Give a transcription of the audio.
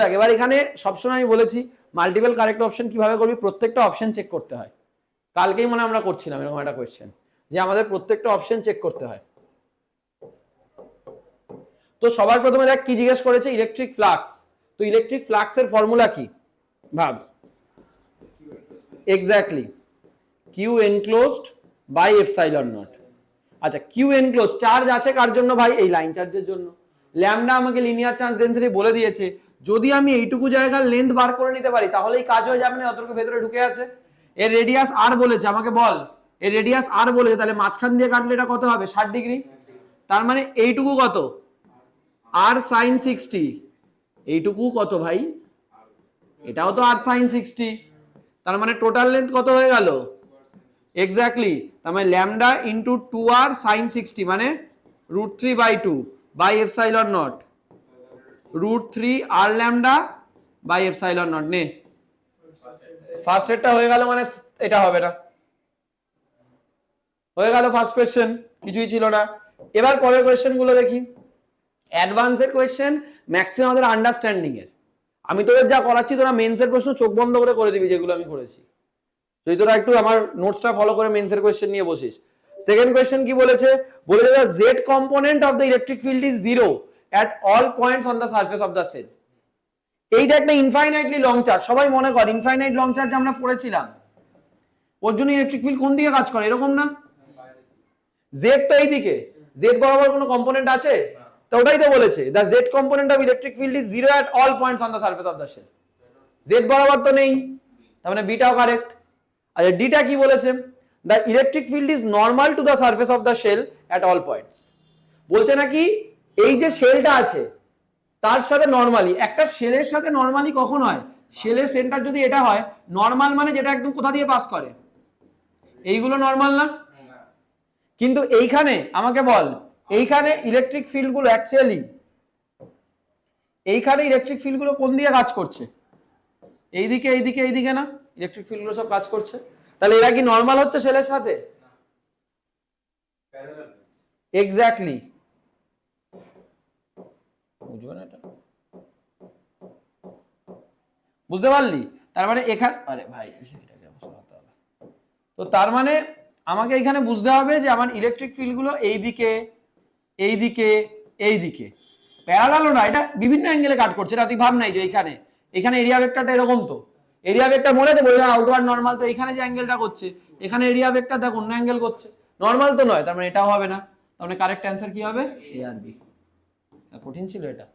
দেখ এবার এখানে সবসময় আমি বলেছি মাল্টিপল কারেক্ট অপশন কিভাবে করবি, প্রত্যেকটা অপশন চেক করতে হয়। কালকেই মনে আমরা করছিলাম এরকম একটা কোয়েশ্চেন যে আমাদের প্রত্যেকটা অপশন চেক করতে হয়। তো সবার প্রথমে দেখ কি জিজ্ঞেস করেছে, ইলেকট্রিক ফ্লাক্স। তো ইলেকট্রিক ফ্লাক্সের ফর্মুলা কি ভাব, exactly Q enclosed by epsilon naught. আচ্ছা কিউ এনক্লোজ চার্জ আছে কার জন্য ভাই, এই লাইন চার্জের জন্য। ল্যামডা আমাকে লিনিয়ার চার্জ ডেনসিটি বলে দিয়েছে, যদি আমি এইটুকু জায়গার লেন্থ বার করে নিতে পারি তাহলেই কাজ হয়ে যাবে না, যতটুকু ভেতরে ঢুকে আছে। এর রেডিয়াস আর বলেছে, আমাকে বল এর রেডিয়াস আর বলেছে, তাহলে মাঝখান দিয়ে কাটলে এটা কত হবে 60 ডিগ্রি। তার মানে এইটুকু কত আর সাইন 60, এইটুকু কত ভাই, এটাও তো আর সাইন 60। তার মানে টোটাল লেন্থ কত হয়ে গেল, এক্স্যাক্টলি তার মানে ল্যামডা ইন্টু 2r সাইন 60 মানে √3/2 by epsilon naught √3 r lambda by epsilon naught. নে ফার্স্ট রেটটা হয়ে গেল, মানে এটা হবে না, হয়ে গেল ফার্স্ট কোয়েশ্চেন, কিছুই ছিল না। এবার পরের কোয়েশ্চেন গুলো দেখি। অ্যাডভান্সের কোয়েশ্চেন ম্যাক্সিমাম আমাদের আন্ডারস্ট্যান্ডিং এর, আমি তোদের যা করাচ্ছি তোরা মেন্সের প্রশ্ন চোখ বন্ধ করে দিবি, যেগুলো আমি করেছি। যদি তোরা একটু আমার নোটসটা ফলো করে মেন্সের কোয়েশ্চেন নিয়ে বসিস। সেকেন্ড কোয়েশ্চেন কি বলেছে, বলেছে the Z component of the electric field is 0 at all points on the surface of the cell। এইটা একটা ইনফাইনাইটলি লং চার্জ, সবাই মনে কর ইনফাইনাইট লং চার্জ আমরা পড়েছিলাম, ওর জন্য ইলেকট্রিক ফিল্ড কোন দিকে কাজ করে এরকম না, জেড তো এইদিকে, জেড বরাবর কোনো কম্পোনেন্ট আছে, তো ওটাই তো বলেছে the Z component of electric field is 0 at all points on the surface of the cell। Z বরাবর তো নেই, তার মানে বিটাও কারেক্ট। আচ্ছা ডিটা কি বলেছে, the electric field is normal to the surface of the shell at all points. বলছে নাকি এই যে শেলটা আছে তার সাথে নরমালি, একটা শেলের সাথে নরমালি কখন হয়, শেলের সেন্টার যদি এটা হয়, নর্মাল মানে যেটা একদম কোথা দিয়ে পাস করে, এইগুলো নর্মাল না। কিন্তু এইখানে আমাকে বল, এইখানে ইলেকট্রিক ফিল্ড গুলো অ্যাকচুয়ালি, এইখানে ইলেকট্রিক ফিল্ড গুলো কোন দিকে কাজ করছে, এইদিকে এইদিকে এইদিকে না, ইলেকট্রিক ফিল্ড গুলো সব কাজ করছে, তাহলে এরা কি নর্মাল হচ্ছে শেলের সাথে, এক্স্যাক্টলি। বুঝবে না এটা, বুঝতে পারলি? তার মানে এখানে, আরে ভাই তো তার মানে আমাকে এখানে বুঝতে হবে যে আমার ইলেকট্রিক ফিল্ড গুলো এইদিকে এইদিকে এইদিকে, প্যারালালও না, এটা বিভিন্ন অ্যাঙ্গেলে কাট করছে। এটা তুই ভাব নাই যে এইখানে, এখানে এরিয়া ভেক্টরটা এরকম, তো এরিয়া ভেক্টর মনে আছে বললাম আউটওয়ার্ড নরমাল, তো এখানে যে অ্যাঙ্গেলটা করছে এখানে এরিয়া ভেক্টর দেখ অন্য অ্যাঙ্গেল করছে, নরমাল তো নয়, তার মানে এটাও হবে না। তার মানে কারেক্ট অ্যান্সার কি হবে, এ আর বি। কঠিন ছিল এটা।